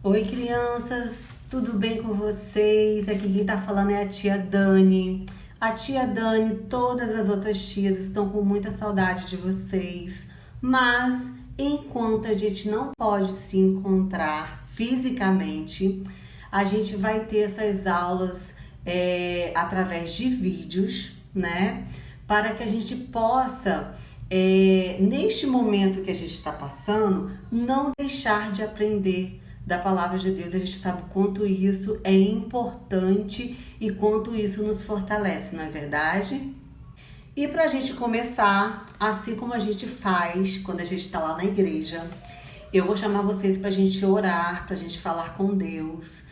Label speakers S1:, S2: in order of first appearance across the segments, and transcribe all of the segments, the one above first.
S1: Oi, crianças, tudo bem com vocês? Aqui quem tá falando é a tia Dani. A tia Dani, todas as outras tias estão com muita saudade de vocês, mas enquanto a gente não pode se encontrar fisicamente, a gente vai ter essas aulas através de vídeos, né? Para que a gente possa, neste momento que a gente está passando, não deixar de aprender da palavra de Deus. A gente sabe quanto isso é importante e quanto isso nos fortalece, não é verdade? E para a gente começar, assim como a gente faz quando a gente está lá na igreja, eu vou chamar vocês para a gente orar, para a gente falar com Deus.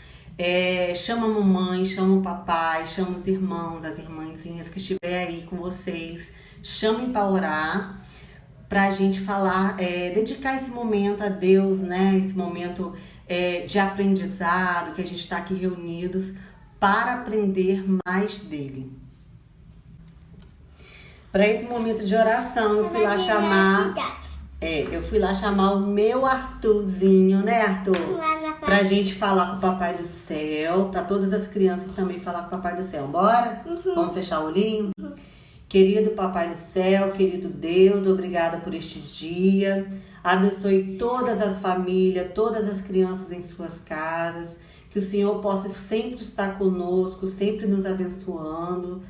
S1: Chama a mamãe, chama o papai, chama os irmãos, as irmãzinhas que estiverem aí com vocês. Chamem para orar, para a gente falar, dedicar esse momento a Deus, né? Esse momento de aprendizado, que a gente está aqui reunidos para aprender mais dele. Para esse momento de oração, eu fui lá chamar o meu Arthurzinho, né, Arthur? Pra gente falar com o Papai do Céu, para todas as crianças também falar com o Papai do Céu. Bora? Vamos fechar o olhinho? Querido Papai do Céu, querido Deus, obrigada por este dia. Abençoe todas as famílias, todas as crianças em suas casas. Que o Senhor possa sempre estar conosco, sempre nos abençoando.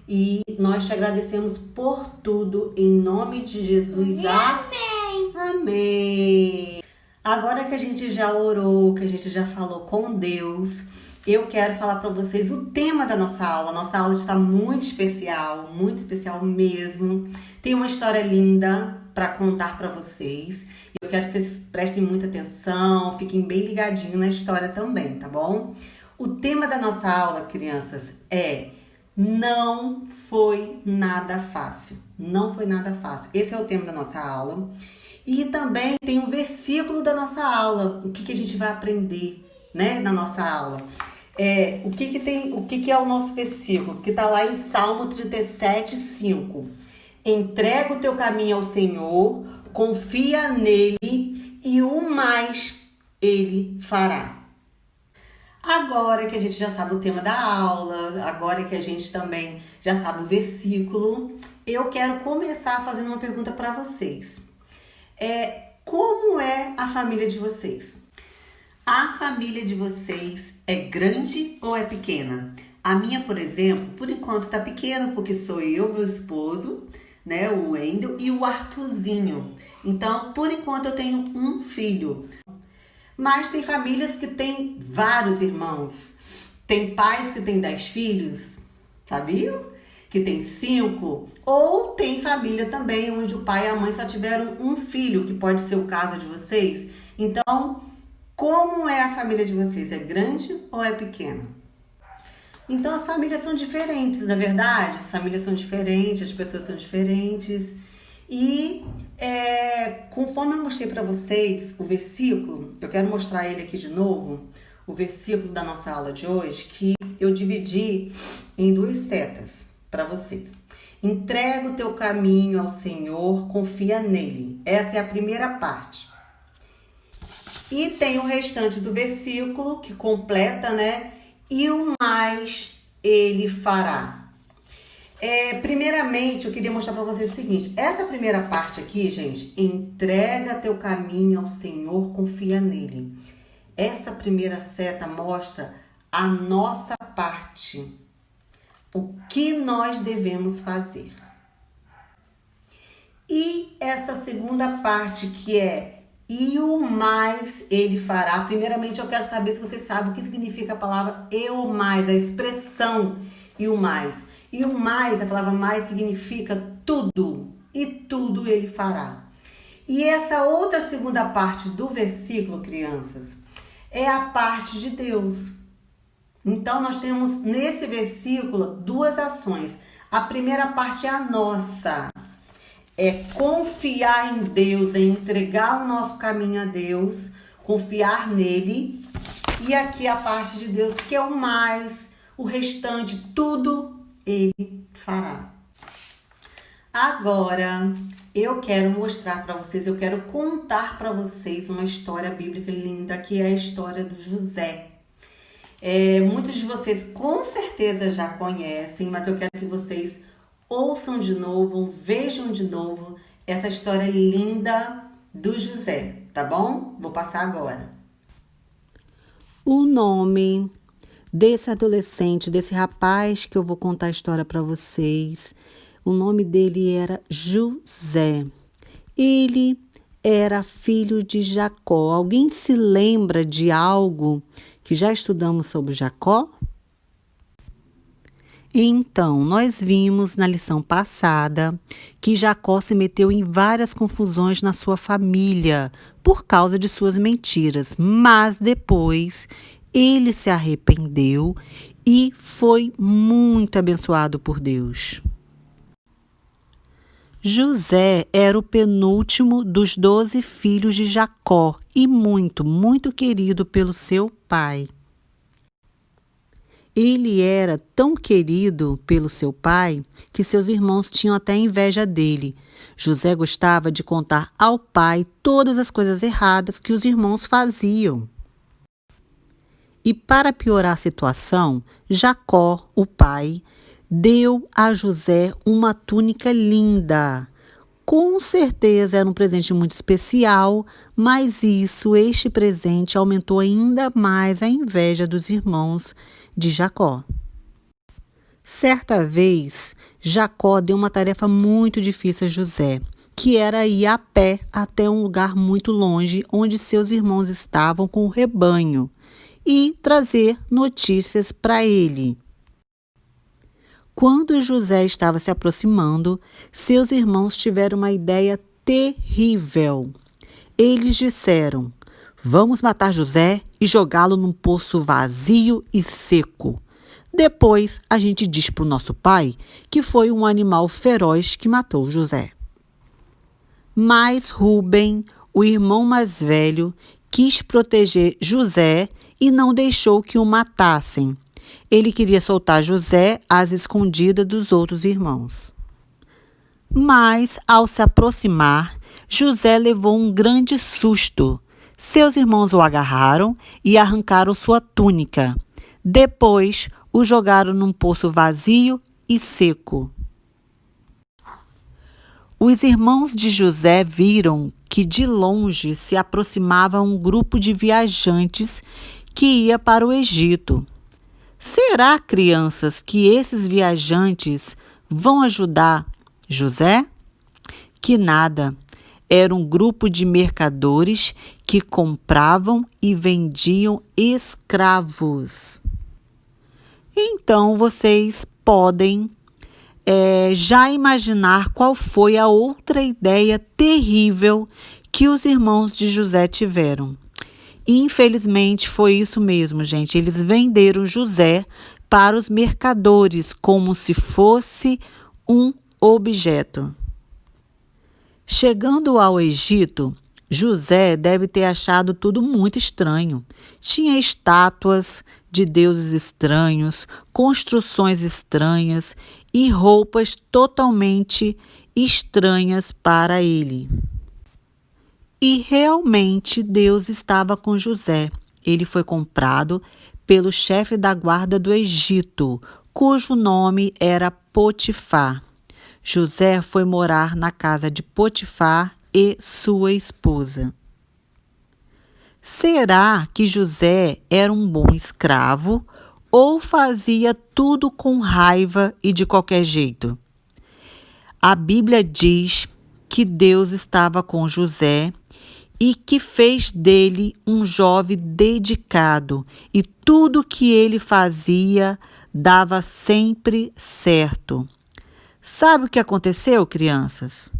S1: E nós te agradecemos por tudo, em nome de Jesus.
S2: Amém.
S1: Amém. Agora que a gente já orou, que a gente já falou com Deus, eu quero falar para vocês o tema da nossa aula. Nossa aula está muito especial mesmo. Tem uma história linda para contar para vocês. Eu quero que vocês prestem muita atenção, fiquem bem ligadinhos na história também, tá bom? O tema da nossa aula, crianças, não foi nada fácil. Não foi nada fácil. Esse é o tema da nossa aula. E também tem um versículo da nossa aula. O que a gente vai aprender, né, na nossa aula? O que é o nosso versículo? Que está lá em Salmo 37:5. Entrega o teu caminho ao Senhor, confia nele e o mais ele fará. Agora que a gente já sabe o tema da aula, agora que a gente também já sabe o versículo, eu quero começar fazendo uma pergunta para vocês. Como é a família de vocês? A família de vocês é grande ou é pequena? A minha, por exemplo, por enquanto tá pequena, porque sou eu, meu esposo, né, o Wendel, e o Arthurzinho. Então, por enquanto, eu tenho um filho. Mas tem famílias que têm vários irmãos. Tem pais que têm 10 filhos, sabiam? Que tem 5. Ou tem família também onde o pai e a mãe só tiveram um filho, que pode ser o caso de vocês. Então, como é a família de vocês? É grande ou é pequena? Então, as famílias são diferentes, na verdade? As famílias são diferentes, as pessoas são diferentes. E conforme eu mostrei para vocês o versículo, eu quero mostrar ele aqui de novo, o versículo da nossa aula de hoje, que eu dividi em 2 setas para vocês. Entrega o teu caminho ao Senhor, confia nele. Essa é a primeira parte. E tem o restante do versículo que completa, né? E o mais ele fará. Primeiramente, eu queria mostrar para vocês o seguinte. Essa primeira parte aqui, gente, entrega teu caminho ao Senhor, confia nele. Essa primeira seta mostra a nossa parte. O que nós devemos fazer. E essa segunda parte que e o mais ele fará. Primeiramente, eu quero saber se você sabe o que significa a palavra e o mais, a expressão e o mais. E o mais, a palavra mais significa tudo. E tudo ele fará. E essa outra segunda parte do versículo, crianças, é a parte de Deus. Então, nós temos nesse versículo 2 ações. A primeira parte é a nossa. É confiar em Deus, é entregar o nosso caminho a Deus, confiar nele. E aqui a parte de Deus, que é o mais, o restante, tudo ele fará. Agora, eu quero mostrar para vocês, eu quero contar para vocês uma história bíblica linda, que é a história do José. Muitos de vocês com certeza já conhecem, mas eu quero que vocês ouçam de novo, vejam de novo essa história linda do José, tá bom? Vou passar agora. O nome desse adolescente, desse rapaz que eu vou contar a história para vocês, o nome dele era José. Ele era filho de Jacó. Alguém se lembra de algo que já estudamos sobre Jacó? Então, nós vimos na lição passada que Jacó se meteu em várias confusões na sua família por causa de suas mentiras, mas depois ele se arrependeu e foi muito abençoado por Deus. José era o penúltimo dos 12 filhos de Jacó e muito querido pelo seu pai. Ele era tão querido pelo seu pai que seus irmãos tinham até inveja dele. José gostava de contar ao pai todas as coisas erradas que os irmãos faziam. E para piorar a situação, Jacó, o pai, deu a José uma túnica linda. Com certeza era um presente muito especial, mas este presente aumentou ainda mais a inveja dos irmãos de Jacó. Certa vez, Jacó deu uma tarefa muito difícil a José, que era ir a pé até um lugar muito longe, onde seus irmãos estavam com o rebanho, e trazer notícias para ele. Quando José estava se aproximando, seus irmãos tiveram uma ideia terrível. Eles disseram: "Vamos matar José e jogá-lo num poço vazio e seco. Depois a gente diz para o nosso pai que foi um animal feroz que matou José." Mas Rúben, o irmão mais velho, quis proteger José e não deixou que o matassem. Ele queria soltar José às escondidas dos outros irmãos. Mas, ao se aproximar, José levou um grande susto. Seus irmãos o agarraram e arrancaram sua túnica. Depois, o jogaram num poço vazio e seco. Os irmãos de José viram que de longe se aproximava um grupo de viajantes que ia para o Egito. Será, crianças, que esses viajantes vão ajudar José? Que nada! Era um grupo de mercadores que compravam e vendiam escravos. Então, vocês podem já imaginar qual foi a outra ideia terrível que os irmãos de José tiveram. Infelizmente, foi isso mesmo, gente. Eles venderam José para os mercadores como se fosse um objeto. Chegando ao Egito, José deve ter achado tudo muito estranho. Tinha estátuas de deuses estranhos, construções estranhas e roupas totalmente estranhas para ele. E realmente Deus estava com José. Ele foi comprado pelo chefe da guarda do Egito, cujo nome era Potifar. José foi morar na casa de Potifar e sua esposa. Será que José era um bom escravo ou fazia tudo com raiva e de qualquer jeito? A Bíblia diz que Deus estava com José e que fez dele um jovem dedicado, e tudo que ele fazia dava sempre certo. Sabe o que aconteceu, crianças?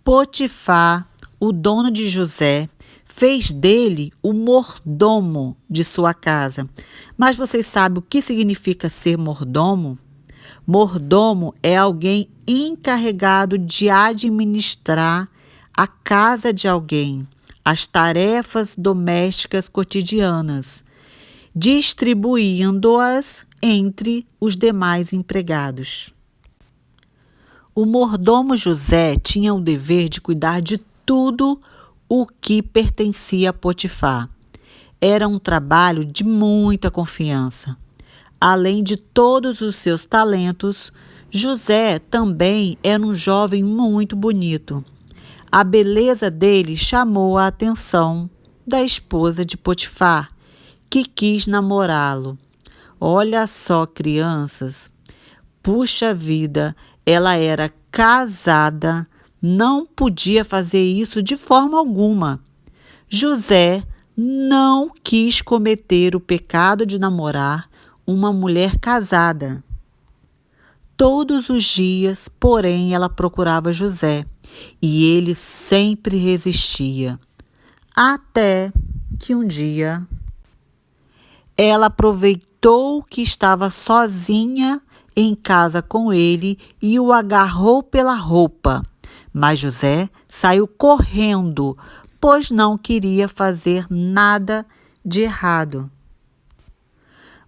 S1: Potifar, o dono de José, fez dele o mordomo de sua casa. Mas vocês sabem o que significa ser mordomo? Mordomo é alguém encarregado de administrar a casa de alguém, as tarefas domésticas cotidianas, distribuindo-as entre os demais empregados.
S2: O mordomo José tinha o dever de cuidar de tudo o que pertencia a Potifar. Era um trabalho de muita confiança. Além de todos os seus talentos, José também era um jovem muito bonito. A beleza dele chamou a atenção da esposa de Potifar, que quis namorá-lo. Olha só, crianças, puxa vida, ela era casada, não podia fazer isso de forma alguma. José não quis cometer o pecado de namorar uma mulher casada. Todos os dias, porém, ela procurava José e ele sempre resistia. Até que um dia ela aproveitou que estava sozinha em casa com ele e o agarrou pela roupa. Mas José saiu correndo, pois não queria fazer nada de errado.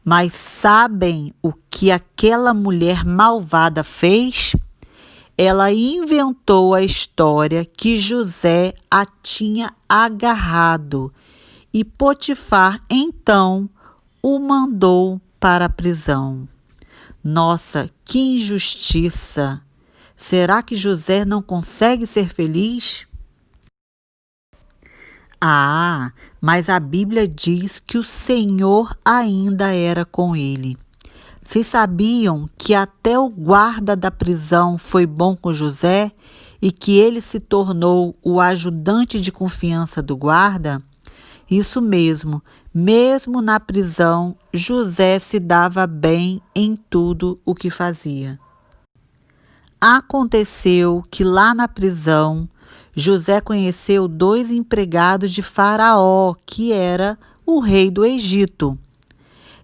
S2: Mas sabem o que aquela mulher malvada fez? Ela inventou a história que José a tinha agarrado e Potifar então o mandou para a prisão. Nossa, que injustiça! Será que José não consegue ser feliz? Ah, mas a Bíblia diz que o Senhor ainda era com ele. Vocês sabiam que até o guarda da prisão foi bom com José e que ele se tornou o ajudante de confiança do guarda? Isso mesmo na prisão, José se dava bem em tudo o que fazia. Aconteceu que lá na prisão, José conheceu 2 empregados de Faraó, que era o rei do Egito.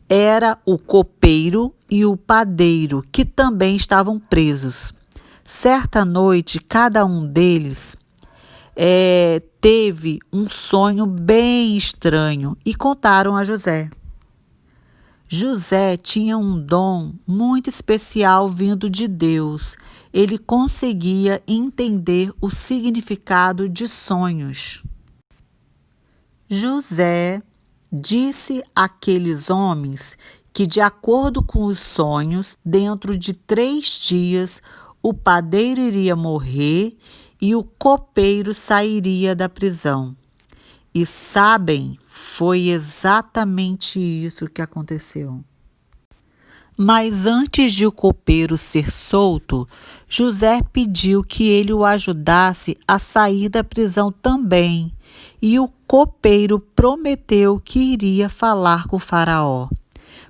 S2: Era o copeiro e o padeiro, que também estavam presos. Certa noite, cada um deles teve um sonho bem estranho e contaram a José. José tinha um dom muito especial vindo de Deus. Ele conseguia entender o significado de sonhos. José disse àqueles homens que, de acordo com os sonhos, dentro de 3 dias o padeiro iria morrer e o copeiro sairia da prisão. E sabem, foi exatamente isso que aconteceu. Mas antes de o copeiro ser solto, José pediu que ele o ajudasse a sair da prisão também. E o copeiro prometeu que iria falar com Faraó.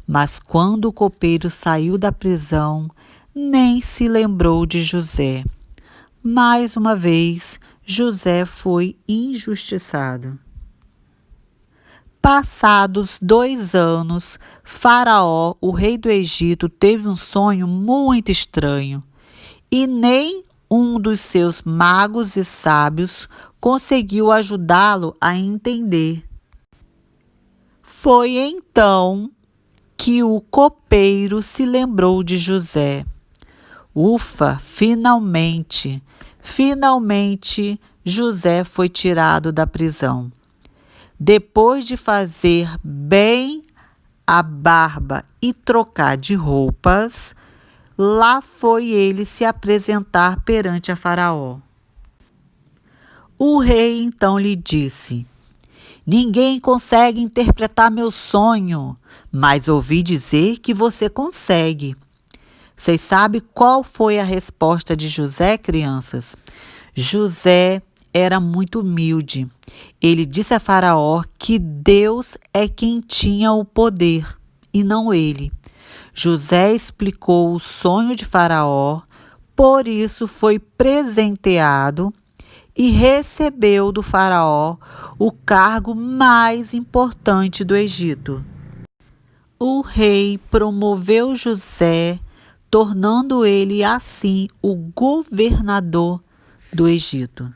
S2: Mas quando o copeiro saiu da prisão, nem se lembrou de José. Mais uma vez, José foi injustiçado. Passados 2 anos, Faraó, o rei do Egito, teve um sonho muito estranho e nem um dos seus magos e sábios conseguiu ajudá-lo a entender. Foi então que o copeiro se lembrou de José. Ufa, finalmente José foi tirado da prisão. Depois de fazer bem a barba e trocar de roupas, lá foi ele se apresentar perante a Faraó. O rei então lhe disse: "Ninguém consegue interpretar meu sonho, mas ouvi dizer que você consegue." Vocês sabem qual foi a resposta de José, crianças? José era muito humilde. Ele disse a Faraó que Deus é quem tinha o poder e não ele. José explicou o sonho de Faraó, por isso foi presenteado e recebeu do Faraó o cargo mais importante do Egito. O rei promoveu José, tornando ele assim o governador do Egito.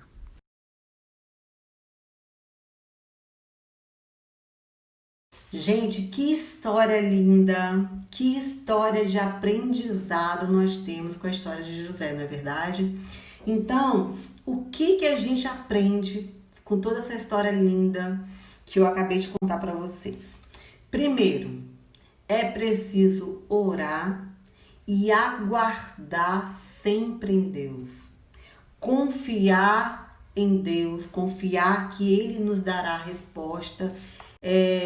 S1: Gente, que história linda, que história de aprendizado nós temos com a história de José, não é verdade? Então, o que que a gente aprende com toda essa história linda que eu acabei de contar para vocês? Primeiro, é preciso orar e aguardar sempre em Deus. Confiar em Deus, confiar que Ele nos dará a resposta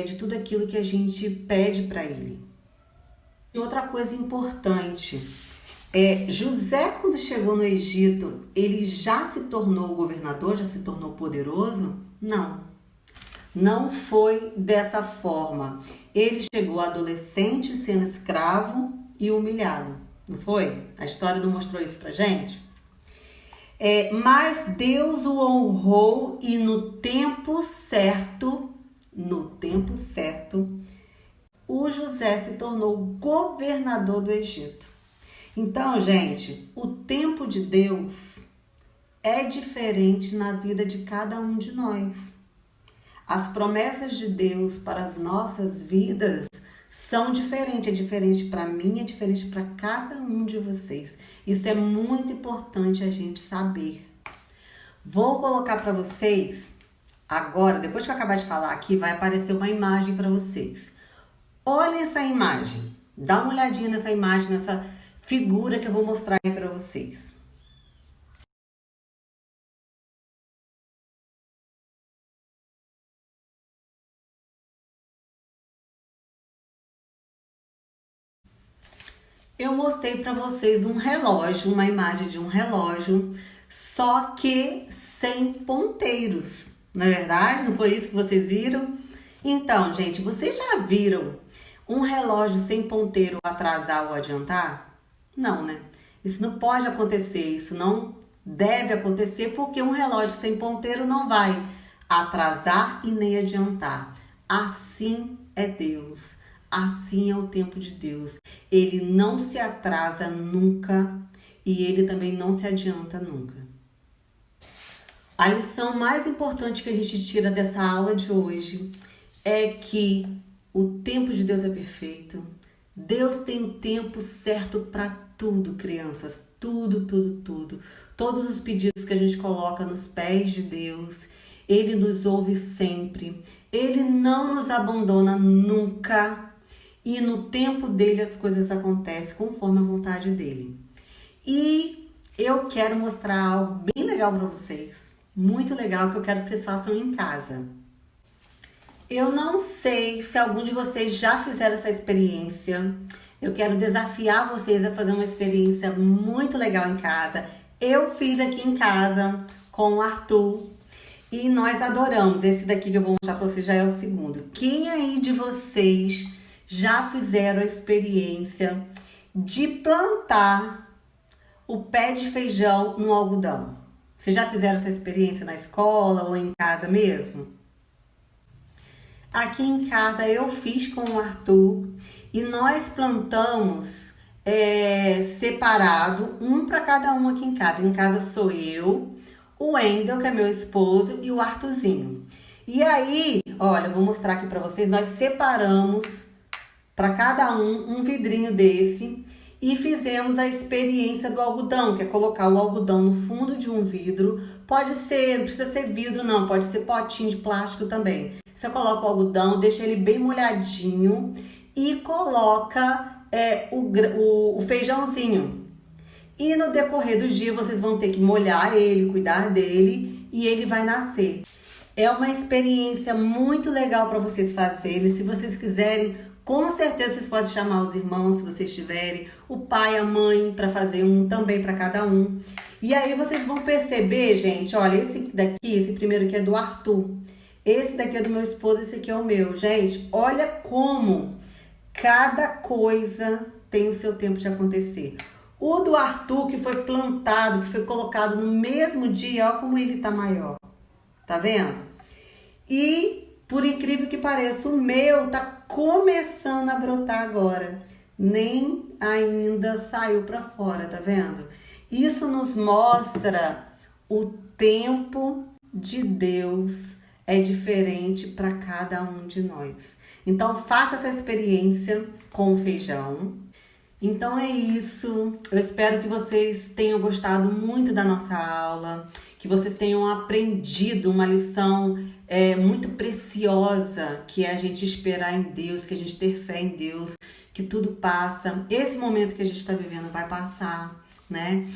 S1: de tudo aquilo que a gente pede para Ele. E outra coisa importante, José, quando chegou no Egito, ele já se tornou governador, já se tornou poderoso? Não foi dessa forma. Ele chegou adolescente, sendo escravo e humilhado, não foi? A história não mostrou isso pra gente? Mas Deus o honrou e no tempo certo, o José se tornou governador do Egito. Então, gente, o tempo de Deus é diferente na vida de cada um de nós. As promessas de Deus para as nossas vidas são diferentes. É diferente para mim, é diferente para cada um de vocês. Isso é muito importante a gente saber. Vou colocar para vocês agora, depois que eu acabar de falar aqui, vai aparecer uma imagem para vocês. Olhem essa imagem. Dá uma olhadinha nessa imagem, nessa figura que eu vou mostrar aí para vocês. Eu mostrei para vocês um relógio, uma imagem de um relógio, só que sem ponteiros. Não é verdade? Não foi isso que vocês viram? Então, gente, vocês já viram um relógio sem ponteiro atrasar ou adiantar? Não, né? Isso não pode acontecer, isso não deve acontecer, porque um relógio sem ponteiro não vai atrasar e nem adiantar. Assim é Deus. Assim é o tempo de Deus. Ele não se atrasa nunca e ele também não se adianta nunca. A lição mais importante que a gente tira dessa aula de hoje é que o tempo de Deus é perfeito. Deus tem o tempo certo para tudo, crianças. Tudo, tudo, tudo. Todos os pedidos que a gente coloca nos pés de Deus, Ele nos ouve sempre. Ele não nos abandona nunca. E no tempo dele as coisas acontecem conforme a vontade dele. E eu quero mostrar algo bem legal para vocês. Muito legal, que eu quero que vocês façam em casa. Eu não sei se algum de vocês já fizeram essa experiência. Eu quero desafiar vocês a fazer uma experiência muito legal em casa. Eu fiz aqui em casa com o Arthur e nós adoramos. Esse daqui que eu vou mostrar para vocês já é o segundo. Quem aí de vocês já fizeram a experiência de plantar o pé de feijão no algodão? Vocês já fizeram essa experiência na escola ou em casa mesmo? Aqui em casa eu fiz com o Arthur e nós plantamos separado, um para cada um aqui em casa. Em casa sou eu, o Wendel, que é meu esposo, e o Arthurzinho. E aí, olha, eu vou mostrar aqui para vocês, nós separamos para cada um vidrinho desse e fizemos a experiência do algodão, que é colocar o algodão no fundo de um vidro. Pode ser, não precisa ser vidro não, pode ser potinho de plástico também. Você coloca o algodão, deixa ele bem molhadinho e coloca o feijãozinho. E no decorrer do dia vocês vão ter que molhar ele, cuidar dele e ele vai nascer. É uma experiência muito legal para vocês fazerem. Se vocês quiserem, com certeza vocês podem chamar os irmãos, se vocês tiverem, o pai, a mãe, para fazer um também para cada um. E aí vocês vão perceber, gente, olha, esse primeiro aqui é do Arthur. Esse daqui é do meu esposo, esse aqui é o meu. Gente, olha como cada coisa tem o seu tempo de acontecer. O do Arthur, que foi plantado, que foi colocado no mesmo dia, olha como ele tá maior. Tá vendo? E, por incrível que pareça, o meu tá começando a brotar agora. Nem ainda saiu para fora, tá vendo? Isso nos mostra o tempo de Deus é diferente para cada um de nós. Então, faça essa experiência com o feijão. Então é isso. Eu espero que vocês tenham gostado muito da nossa aula, que vocês tenham aprendido uma lição muito preciosa, que é a gente esperar em Deus, que a gente ter fé em Deus, que tudo passa. Esse momento que a gente está vivendo vai passar, né?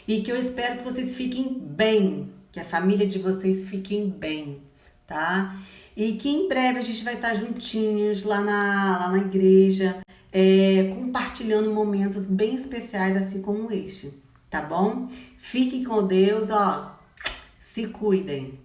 S1: E que eu espero que vocês fiquem bem, que a família de vocês fiquem bem, tá? E que em breve a gente vai estar juntinhos lá na igreja, compartilhando momentos bem especiais, assim como este, tá bom? Fiquem com Deus, ó, se cuidem.